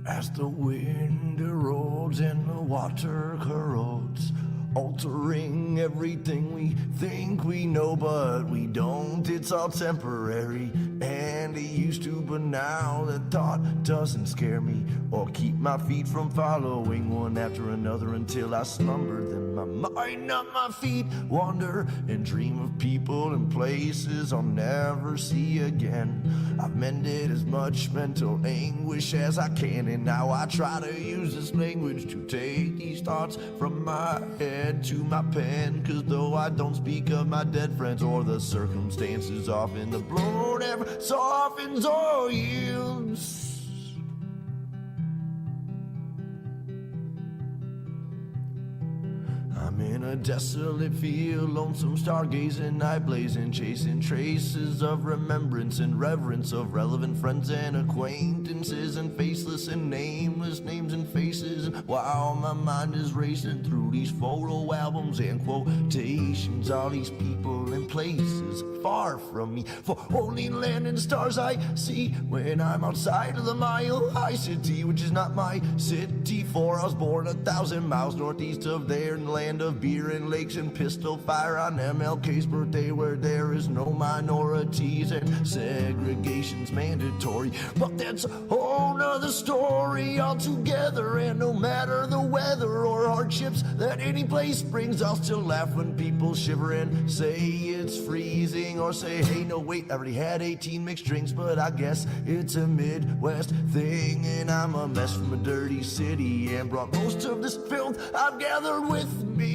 As the wind erodes and the water corrodes, altering everything we think we know, but we don't. It's all temporary, and it used to, but now the thought doesn't scare me or keep my feet from following one after another until I slumber. Then my mind, not my feet, wander and dream of people and places I'll never see again. I've mended as much mental anguish as I can, and now I try to use this language to take these thoughts from my head to my pen. Cause though I don't speak of my dead friends or the circumstances, often the blow never softens or yields. I'm in a desolate field, lonesome stargazing, night blazing, chasing traces of remembrance and reverence of relevant friends and acquaintances, and faceless and nameless names and faces. And while my mind is racing through these photo albums and quotations, all these people and places far from me, for only land and stars I see when I'm outside of the Mile High City, which is not my city, for I was born 1,000 miles northeast of there, in the land of beer and lakes and pistol fire on MLK's birthday, where there is no minorities and segregation's mandatory. But that's a whole nother story altogether, and no matter the weather or hardships that any place brings, I'll still laugh when people shiver and say it's freezing, or say, hey, no wait, I already had 18 mixed drinks, but I guess it's a Midwest thing, and I'm a mess from a dirty city and brought most of this filth I've gathered with me.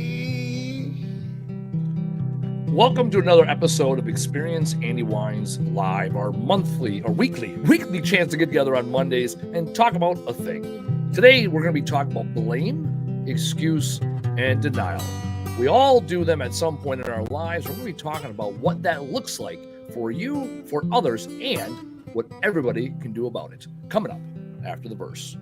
Welcome to another episode of Experience Andy Weins Live, our monthly or weekly chance to get together on Mondays and talk about a thing. Today, we're going to be talking about blame, excuse, and denial. We all do them at some point in our lives. We're going to be talking about what that looks like for you, for others, and what everybody can do about it. Coming up after the verse.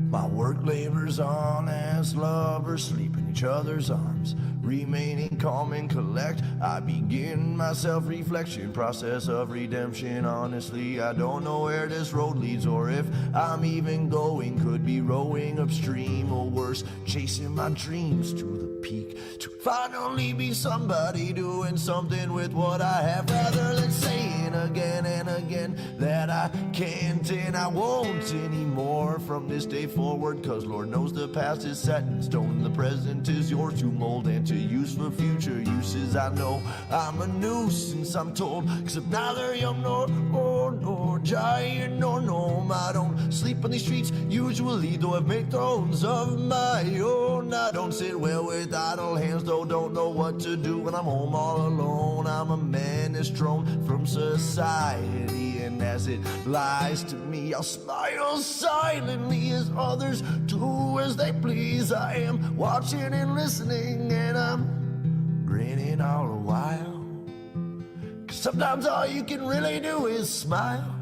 My work labors on as lovers sleep in each other's arms, remaining calm and collect. I begin my self-reflection process of redemption. Honestly, I don't know where this road leads, or if I'm even going. Could be rowing upstream, or worse, chasing my dreams to the peak, to finally be somebody doing something with what I have, rather than saying again and again that I can't and I won't anymore from this day forward. Cause Lord knows the past is set in stone, the present is yours to mold and to use for future uses. I know I'm a nuisance, I'm told, cause I'm neither young nor giant nor gnome. I don't sleep on these streets usually, though I've made thrones of my own. I don't sit well with idle hands, though don't know what to do when I'm home all alone. I'm a menace thrown from society, and as it lies to me, I'll smile silently as others do as they please. I am watching and listening, and I'm grinning all the while, cause sometimes all you can really do is smile.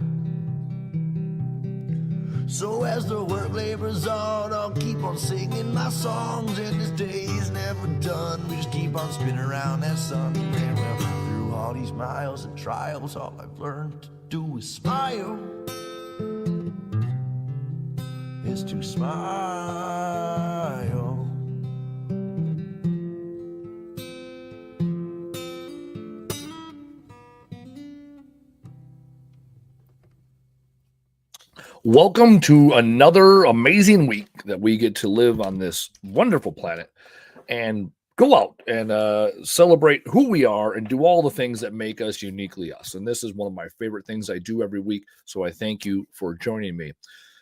So as the work labors on, I'll keep on singing my songs, and this day's never done. We just keep on spinning around that sun, and well, through all these miles and trials, all I've learned to do is smile. Is to smile. Welcome to another amazing week that we get to live on this wonderful planet and go out and celebrate who we are and do all the things that make us uniquely us. And this is one of my favorite things I do every week. So I thank you for joining me.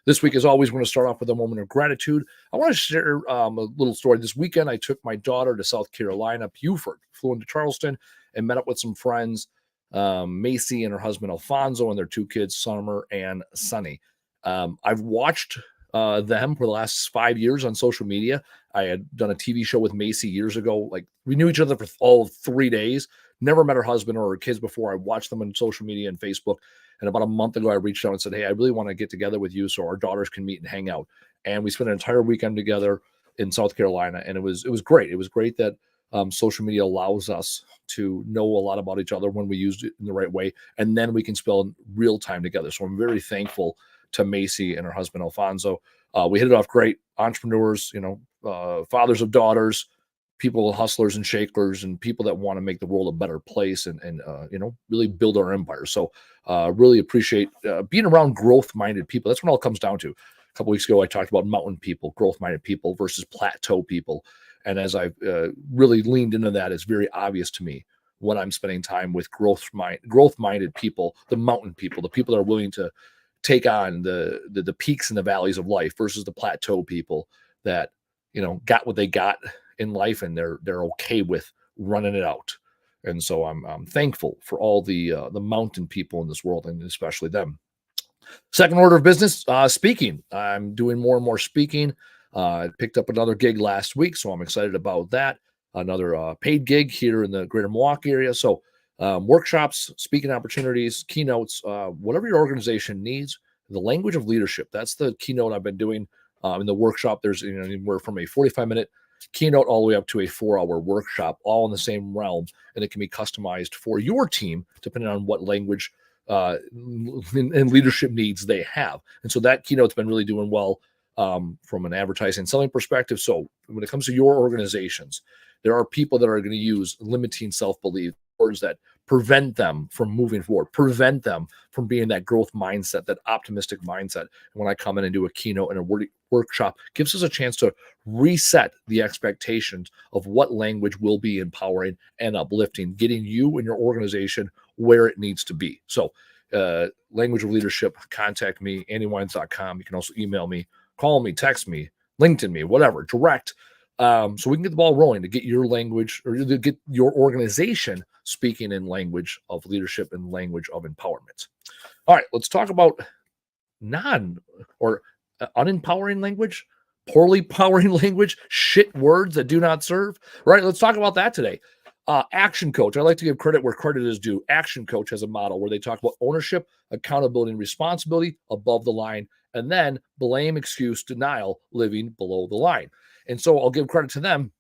This week, as always, we're going to start off with a moment of gratitude. I want to share a little story. This weekend, I took my daughter to South Carolina, Beaufort, flew into Charleston, and met up with some friends, Macy and her husband, Alfonso, and their two kids, Summer and Sunny. I've watched them for the last 5 years on social media. I had done a TV show with Macy years ago. Like, we knew each other for all of 3 days. Never met her husband or her kids before. I watched them on social media and Facebook. And about a month ago, I reached out and said, hey, I really want to get together with you so our daughters can meet and hang out. And we spent an entire weekend together in South Carolina. And it was great. It was great that Social media allows us to know a lot about each other when we use it in the right way, and then we can spend real time together. So I'm very thankful to Macy and her husband Alfonso. We hit it off great. Entrepreneurs, fathers of daughters, people, hustlers and shakers, and people that want to make the world a better place and really build our empire. So really appreciate being around growth-minded people. That's what it all comes down to. A couple weeks ago, I talked about mountain people, growth-minded people versus plateau people. And as I've really leaned into that, it's very obvious to me when I'm spending time with growth-minded people, the mountain people, the people that are willing to take on the peaks and the valleys of life versus the plateau people that got what they got in life and they're okay with running it out. And so I'm thankful for all the mountain people in this world, and especially them. Second order of business, speaking. I'm doing more and more speaking. I picked up another gig last week, so I'm excited about that. Another paid gig here in the greater Milwaukee area. So workshops, speaking opportunities, keynotes, whatever your organization needs. The language of leadership. That's the keynote I've been doing in the workshop. There's anywhere from a 45-minute keynote all the way up to a 4-hour workshop, all in the same realm, and it can be customized for your team depending on what language and leadership needs they have. And so that keynote's been really doing well from an advertising and selling perspective. So when it comes to your organizations, there are people that are going to use limiting self-belief, words that prevent them from moving forward, prevent them from being that growth mindset, that optimistic mindset. And when I come in and do a keynote and a workshop, gives us a chance to reset the expectations of what language will be empowering and uplifting, getting you and your organization where it needs to be. So language of leadership, contact me, andyweins.com. You can also email me, call me, text me, LinkedIn me, whatever, direct. So we can get the ball rolling to get your language or to get your organization speaking in language of leadership and language of empowerment. All right, let's talk about unempowering language, poorly powering language, shit words that do not serve. Right, let's talk about that today. Action Coach. I like to give credit where credit is due. Action Coach has a model where they talk about ownership, accountability, and responsibility above the line, and then blame, excuse, denial, living below the line. And so I'll give credit to them,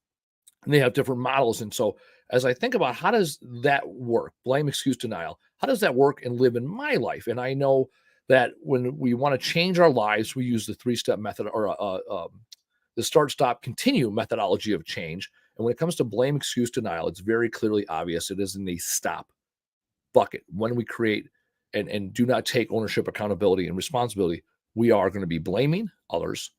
and they have different models. And so as I think about how does that work, blame, excuse, denial, how does that work and live in my life? And I know that when we want to change our lives, we use the 3-step method or the start, stop, continue methodology of change. And when it comes to blame, excuse, denial, it's very clearly obvious. It is in the stop bucket. When we create and do not take ownership, accountability, and responsibility, we are going to be blaming others,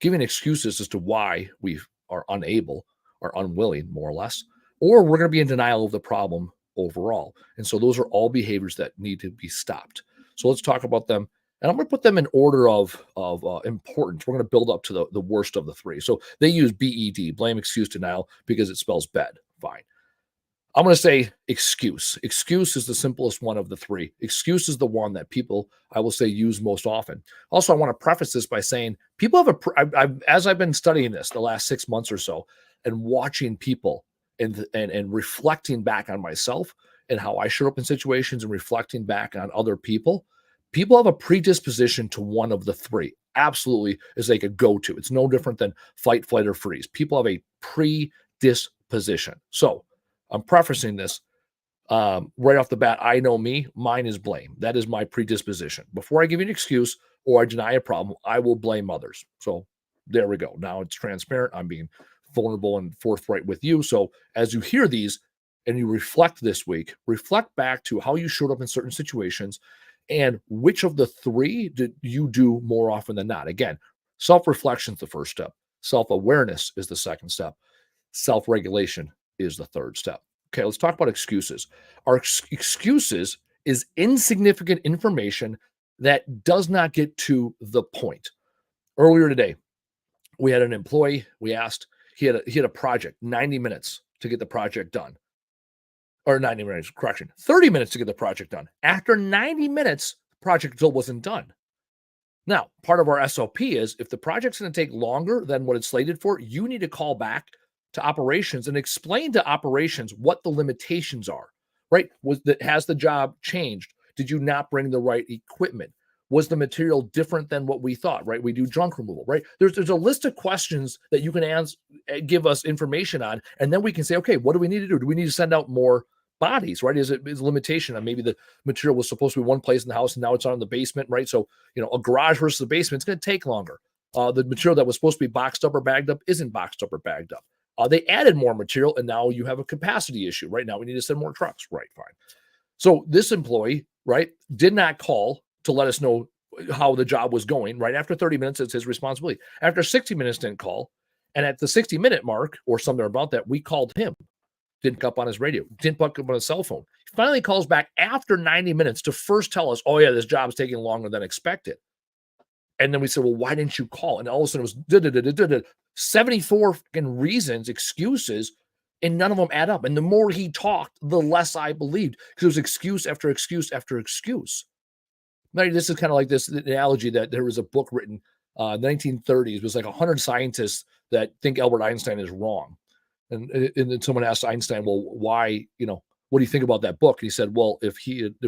giving excuses as to why we are unable or unwilling, more or less, or we're going to be in denial of the problem overall. And so those are all behaviors that need to be stopped. So let's talk about them. And I'm going to put them in order of importance. We're going to build up to the worst of the three. So they use BED, blame, excuse, denial, because it spells bed. Fine. I'm going to say excuse. Excuse is the simplest one of the three. Excuse is the one that people, I will say, use most often. Also, I want to preface this by saying people have as I've been studying this the last 6 months or so and watching people and reflecting back on myself and how I show up in situations and reflecting back on other people, people have a predisposition to one of the three. Absolutely is like a go-to. It's no different than fight, flight, or freeze. People have a predisposition. So I'm prefacing this right off the bat. I know me. Mine is blame. That is my predisposition. Before I give you an excuse or I deny a problem, I will blame others. So there we go. Now it's transparent. I'm being vulnerable and forthright with you. So as you hear these and you reflect this week, reflect back to how you showed up in certain situations and which of the three did you do more often than not. Again, self-reflection is the first step. Self-awareness is the second step. Self-regulation is the third step. Okay, let's talk about excuses. Our excuses is insignificant information that does not get to the point. Earlier today, we had an employee. We asked, he had a project, 90 minutes to get the project done. Or 90 minutes, correction, 30 minutes to get the project done. After 90 minutes, the project still wasn't done. Now, part of our SOP is if the project's going to take longer than what it's slated for, you need to call back to operations and explain to operations what the limitations are, right? Has the job changed? Did you not bring the right equipment? Was the material different than what we thought, right? We do junk removal, right? There's a list of questions that you can give us information on, and then we can say, okay, what do we need to do? Do we need to send out more bodies, right? Is a limitation on maybe the material was supposed to be one place in the house and now it's on in the basement, right? So, a garage versus the basement, it's going to take longer. The material that was supposed to be boxed up or bagged up isn't boxed up or bagged up. They added more material and now you have a capacity issue. Right now we need to send more trucks. Right, fine. So this employee, right, did not call to let us know how the job was going. Right after 30 minutes, it's his responsibility. After 60 minutes, didn't call. And at the 60-minute mark or something about that, we called him. Didn't pick up on his radio. Didn't pick up on his cell phone. He finally calls back after 90 minutes to first tell us, oh yeah, this job's taking longer than expected. And then we said, well, why didn't you call? And all of a sudden it was 74 reasons, excuses, and none of them add up. And the more he talked, the less I believed, because it was excuse after excuse after excuse. Now, this is kind of like this analogy that there was a book written in the 1930s. It was like 100 scientists that think Albert Einstein is wrong. And then someone asked Einstein, well, why, what do you think about that book? And he said, well, if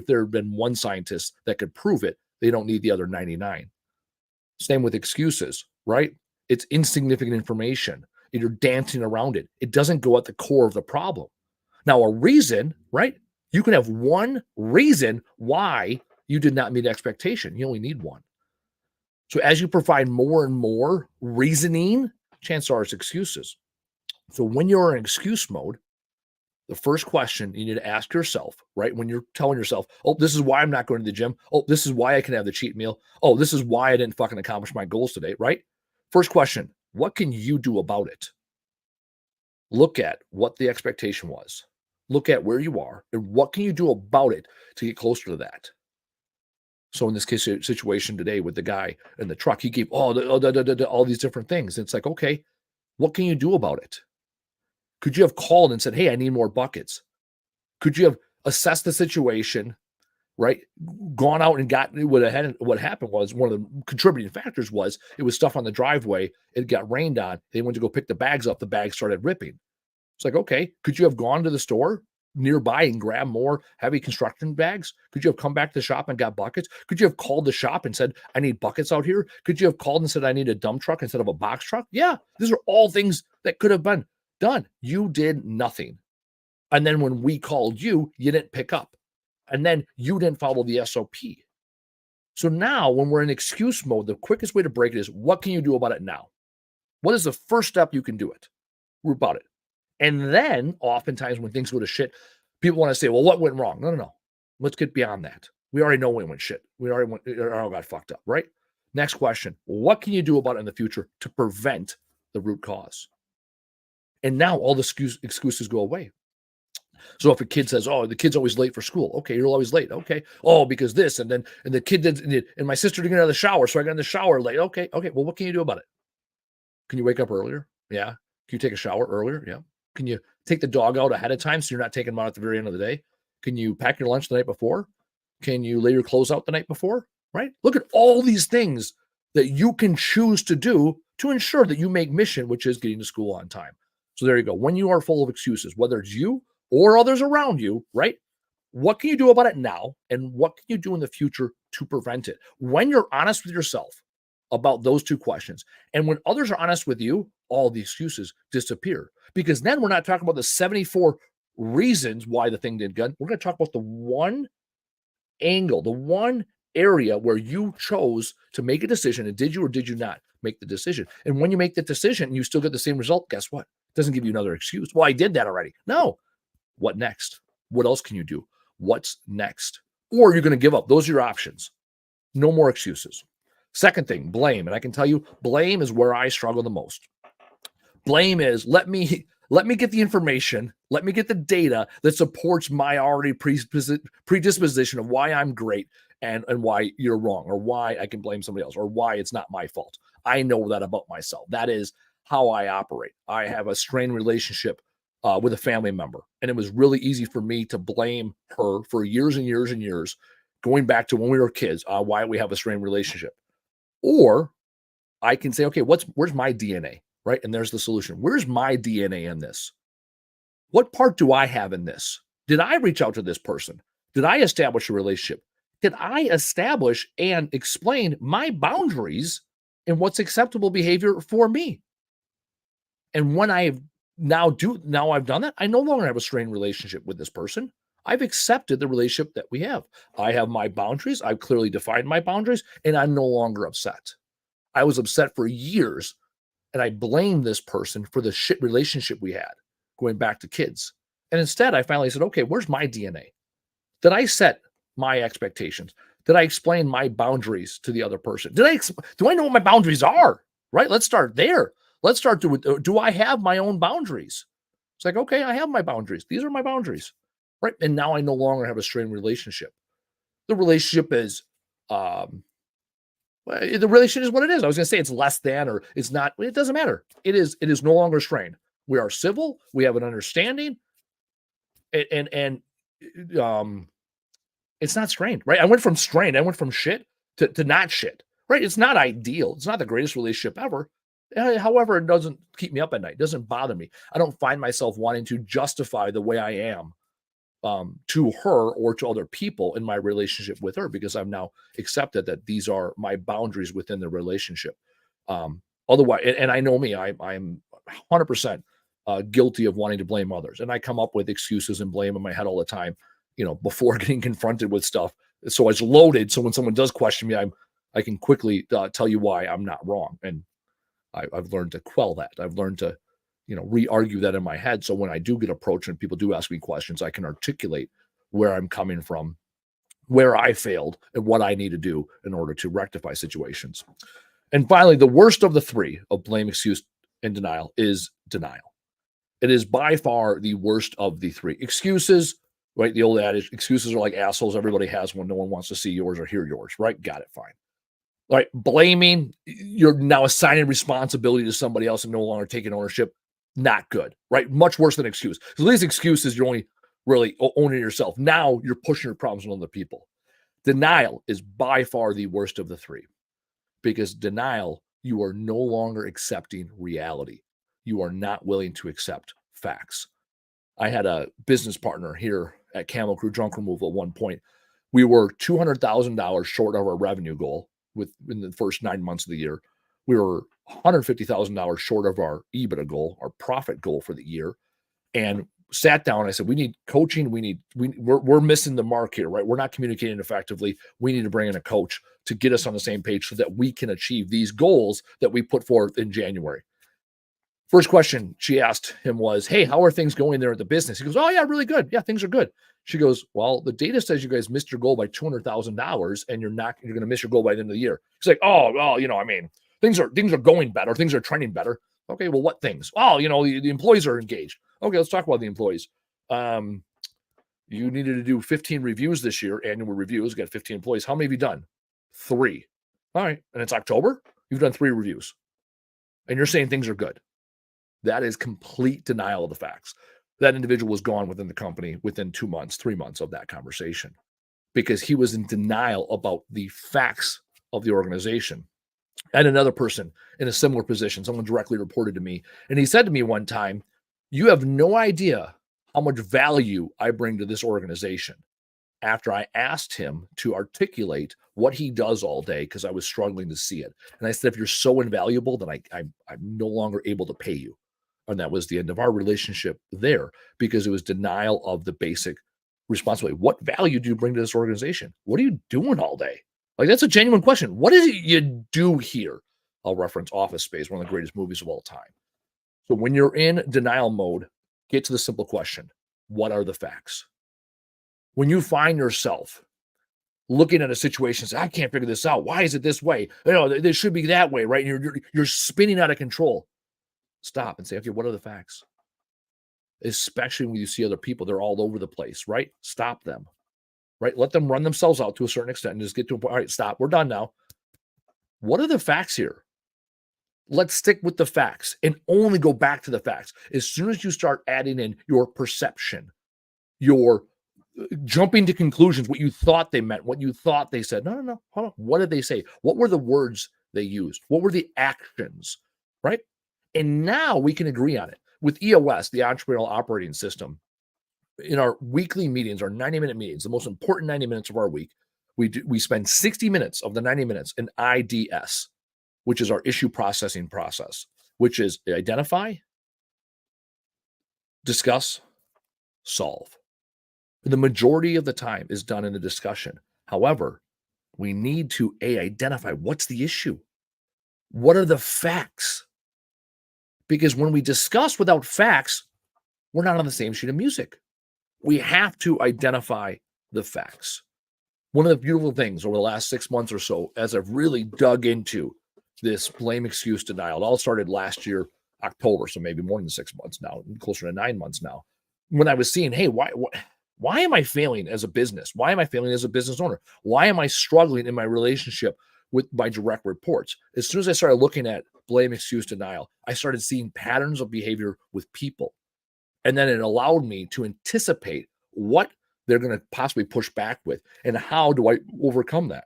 there had been one scientist that could prove it, they don't need the other 99. Same with excuses, right? It's insignificant information. You're dancing around it. It doesn't go at the core of the problem. Now, a reason, right? You can have one reason why you did not meet expectation. You only need one. So as you provide more and more reasoning, chances are it's excuses. So when you're in excuse mode, the first question you need to ask yourself, right? When you're telling yourself, oh, this is why I'm not going to the gym. Oh, this is why I can have the cheat meal. Oh, this is why I didn't fucking accomplish my goals today, right? First question, what can you do about it? Look at what the expectation was. Look at where you are and what can you do about it to get closer to that. So in this case situation today with the guy in the truck, he gave all these different things. And it's like, okay, what can you do about it? Could you have called and said, hey, I need more buckets? Could you have assessed the situation, right? Gone out and got what happened was one of the contributing factors was it was stuff on the driveway. It got rained on. They went to go pick the bags up. The bags started ripping. It's like, okay, could you have gone to the store nearby and grabbed more heavy construction bags? Could you have come back to the shop and got buckets? Could you have called the shop and said, I need buckets out here? Could you have called and said, I need a dump truck instead of a box truck? Yeah, these are all things that could have been done. You did nothing. And then when we called you, you didn't pick up. And then you didn't follow the SOP. So now when we're in excuse mode, the quickest way to break it is, what can you do about it now? What is the first step you can do it? About it. And then oftentimes when things go to shit, people want to say, well, what went wrong? No. Let's get beyond that. We already know when it went shit. We already got fucked up, right? Next question. What can you do about it in the future to prevent the root cause? And now all the excuses go away. So if a kid says, oh, the kid's always late for school. Okay, you're always late. Okay. Oh, because this, and the kid did, and my sister didn't get out of the shower, so I got in the shower late. Okay. Well, what can you do about it? Can you wake up earlier? Yeah. Can you take a shower earlier? Yeah. Can you take the dog out ahead of time so you're not taking them out at the very end of the day? Can you pack your lunch the night before? Can you lay your clothes out the night before? Right? Look at all these things that you can choose to do to ensure that you make mission, which is getting to school on time. So there you go. When you are full of excuses, whether it's you or others around you, right? What can you do about it now? And what can you do in the future to prevent it? When you're honest with yourself about those two questions, and when others are honest with you, all the excuses disappear. Because then we're not talking about the 74 reasons why the thing didn't get. We're going to talk about the one angle, the one area where you chose to make a decision, and did you or did you not make the decision? And when you make the decision and you still get the same result, guess what? It doesn't give you another excuse. Well, I did that already. No. What next? What else can you do? What's next? Or you're going to give up. Those are your options. No more excuses. Second thing, blame. And I can tell you, blame is where I struggle the most. Blame is let me get the information, let me get the data that supports my already predisposition of why I'm great and why you're wrong, or why I can blame somebody else, or why it's not my fault. I know that about myself. That is how I operate. I have a strained relationship with a family member, and it was really easy for me to blame her for years and years and years, going back to when we were kids, why we have a strained relationship. Or I can say, okay, where's my DNA? Right? And there's the solution. Where's my DNA in this? What part do I have in this? Did I reach out to this person? Did I establish a relationship? can I establish and explain my boundaries and what's acceptable behavior for me? And when I've done that, I no longer have a strained relationship with this person. I've accepted the relationship that we have. I have my boundaries. I've clearly defined my boundaries, and I'm no longer upset. I was upset for years, and I blamed this person for the shit relationship we had going back to kids. And instead, I finally said, okay, where's my DNA? Did I set my expectations? Did I explain my boundaries to the other person? Do I know what my boundaries are? Right? Let's start there. Let's start with, do I have my own boundaries? It's like, okay, I have my boundaries. These are my boundaries. Right? And now I no longer have a strained relationship. The relationship is, the relationship is what it is. I was going to say it's less than, or it's not. It doesn't matter. It is no longer strained. We are civil. We have an understanding, and it's not strained, right? I went from strained. I went from shit to not shit, right? It's not ideal. It's not the greatest relationship ever. However, it doesn't keep me up at night. It doesn't bother me. I don't find myself wanting to justify the way I am to her or to other people in my relationship with her, because I've now accepted that these are my boundaries within the relationship. Otherwise, and I know me, I'm 100% guilty of wanting to blame others, and I come up with excuses and blame in my head all the time. Before getting confronted with stuff, so it's loaded. So when someone does question me, I can quickly tell you why I'm not wrong, and I've learned to quell that. I've learned to re-argue that in my head. So when I do get approached and people do ask me questions, I can articulate where I'm coming from, where I failed, and what I need to do in order to rectify situations. And finally, the worst of the three of blame, excuse, and denial is denial. It is by far the worst of the three. Excuses, right? The old adage, excuses are like assholes. Everybody has one. No one wants to see yours or hear yours, right? Got it. Fine. Right. Blaming, you're now assigning responsibility to somebody else and no longer taking ownership. Not good, right? Much worse than excuse. So these excuses, you're only really owning yourself. Now you're pushing your problems on other people. Denial is by far the worst of the three, because denial, you are no longer accepting reality. You are not willing to accept facts. I had a business partner here at Camel Crew Junk Removal at one point. We were $200,000 short of our revenue goal within the first 9 months of the year. We were $150,000 short of our EBITDA goal, our profit goal for the year, and sat down. I said, we need coaching. We're missing the mark here, right? We're not communicating effectively. We need to bring in a coach to get us on the same page so that we can achieve these goals that we put forth in January. First question she asked him was, hey, how are things going there at the business? He goes, oh, yeah, really good. Yeah, things are good. She goes, well, the data says you guys missed your goal by $200,000 and you're going to miss your goal by the end of the year. He's like, oh, well, things are going better. Things are trending better. Okay, well, what things? Oh, the employees are engaged. Okay, let's talk about the employees. You needed to do 15 reviews this year, annual reviews. You got 15 employees. How many have you done? 3. All right, and it's October. You've done 3 reviews. And you're saying things are good. That is complete denial of the facts. That individual was gone within the company within 2 months, 3 months of that conversation, because he was in denial about the facts of the organization. And another person in a similar position, someone directly reported to me, and he said to me one time, you have no idea how much value I bring to this organization. After I asked him to articulate what he does all day, because I was struggling to see it. And I said, if you're so invaluable, then I'm no longer able to pay you. And that was the end of our relationship there, because it was denial of the basic responsibility. What value do you bring to this organization? What are you doing all day? Like, that's a genuine question. What is it you do here? I'll reference Office Space, one of the greatest movies of all time. So when you're in denial mode, get to the simple question. What are the facts? When you find yourself looking at a situation and say, I can't figure this out. Why is it this way? This should be that way, right? And you're spinning out of control. Stop and say, okay, what are the facts? Especially when you see other people, they're all over the place, right? Stop them, right? Let them run themselves out to a certain extent and just get to a point. All right, stop. We're done now. What are the facts here? Let's stick with the facts and only go back to the facts. As soon as you start adding in your perception, your jumping to conclusions, what you thought they meant, what you thought they said. No. Hold on. What did they say? What were the words they used? What were the actions, right? And now we can agree on it. With EOS, the entrepreneurial operating system, in our weekly meetings, our 90-minute meetings, the most important 90 minutes of our week, We spend 60 minutes of the 90 minutes in IDS, which is our issue processing process, which is identify, discuss, solve. The majority of the time is done in a discussion. However, we need to identify what's the issue. What are the facts? Because when we discuss without facts, we're not on the same sheet of music. We have to identify the facts. One of the beautiful things over the last 6 months or so, as I've really dug into this blame, excuse, denial, it all started last year, October, so maybe more than 6 months now, closer to 9 months now, when I was seeing, hey, why am I failing as a business? Why am I failing as a business owner? Why am I struggling in my relationship with my direct reports? As soon as I started looking at blame, excuse, denial, I started seeing patterns of behavior with people. And then it allowed me to anticipate what they're going to possibly push back with and how do I overcome that.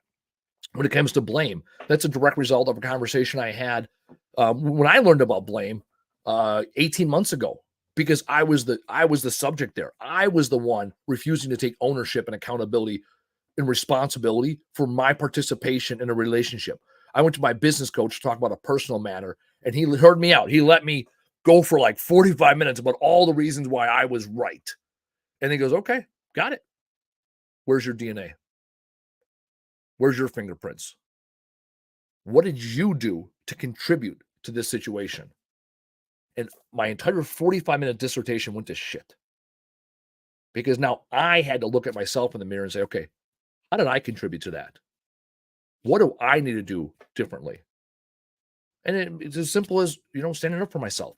When it comes to blame, that's a direct result of a conversation I had when I learned about blame 18 months ago, because I was the subject there. I was the one refusing to take ownership and accountability and responsibility for my participation in a relationship. I went to my business coach to talk about a personal matter, and he heard me out. He let me go for like 45 minutes about all the reasons why I was right. And he goes, okay, got it. Where's your DNA? Where's your fingerprints? What did you do to contribute to this situation? And my entire 45-minute dissertation went to shit. Because now I had to look at myself in the mirror and say, okay, how did I contribute to that? What do I need to do differently? And it's as simple as, standing up for myself.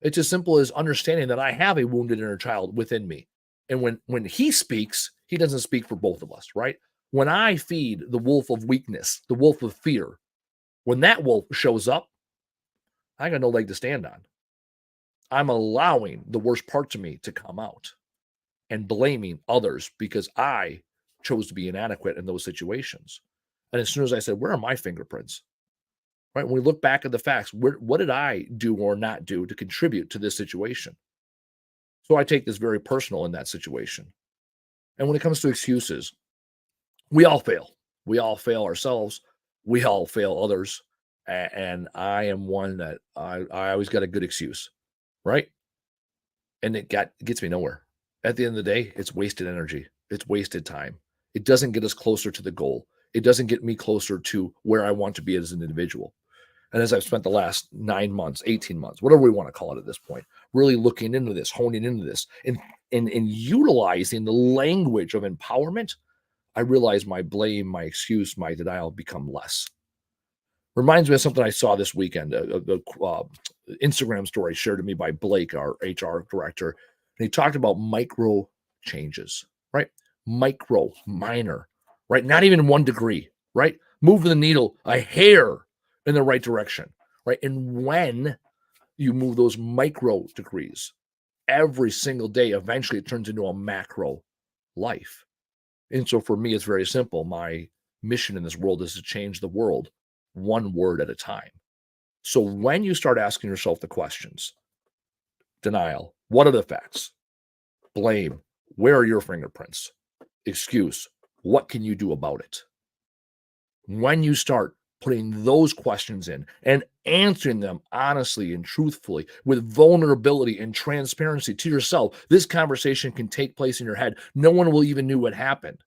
It's as simple as understanding that I have a wounded inner child within me. And when he speaks, he doesn't speak for both of us, right? When I feed the wolf of weakness, the wolf of fear, when that wolf shows up, I got no leg to stand on. I'm allowing the worst parts of me to come out and blaming others because I chose to be inadequate in those situations. And as soon as I said, where are my fingerprints? Right? When we look back at the facts, what did I do or not do to contribute to this situation? So I take this very personal in that situation. And when it comes to excuses, we all fail. We all fail ourselves. We all fail others. And I am one that I always got a good excuse, right? And it gets me nowhere. At the end of the day, it's wasted energy. It's wasted time. It doesn't get us closer to the goal. It doesn't get me closer to where I want to be as an individual. And as I've spent the last 9 months, 18 months, whatever we want to call it at this point, really looking into this, honing into this, and utilizing the language of empowerment, I realize my blame, my excuse, my denial become less. Reminds me of something I saw this weekend, the Instagram story shared to me by Blake, our HR director. And he talked about micro changes, right? Micro, minor, right? Not even 1 degree, right? Move the needle a hair in the right direction, right? And when you move those micro degrees every single day, eventually it turns into a macro life. And so for me, it's very simple. My mission in this world is to change the world one word at a time. So when you start asking yourself the questions, denial, what are the facts? Blame, where are your fingerprints? Excuse, what can you do about it? When you start putting those questions in and answering them honestly and truthfully with vulnerability and transparency to yourself, this conversation can take place in your head. No one will even know what happened.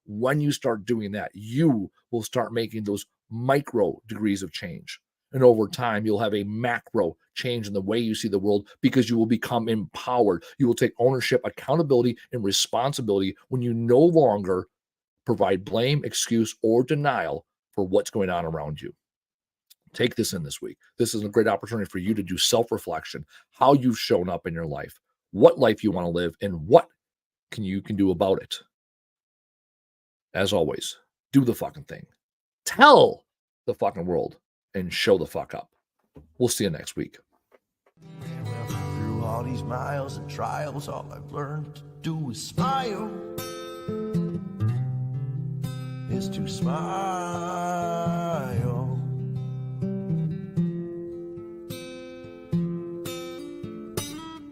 When you start doing that, you will start making those micro degrees of change. And over time, you'll have a macro change in the way you see the world because you will become empowered. You will take ownership, accountability, and responsibility when you no longer provide blame, excuse, or denial for what's going on around you. Take this in this week. This is a great opportunity for you to do self-reflection, how you've shown up in your life, what life you want to live, and what you can do about it. As always, do the fucking thing. Tell the fucking world and show the fuck up. We'll see you next week. Well, through all these miles and trials, all I've learned to do is smile. Is to smile.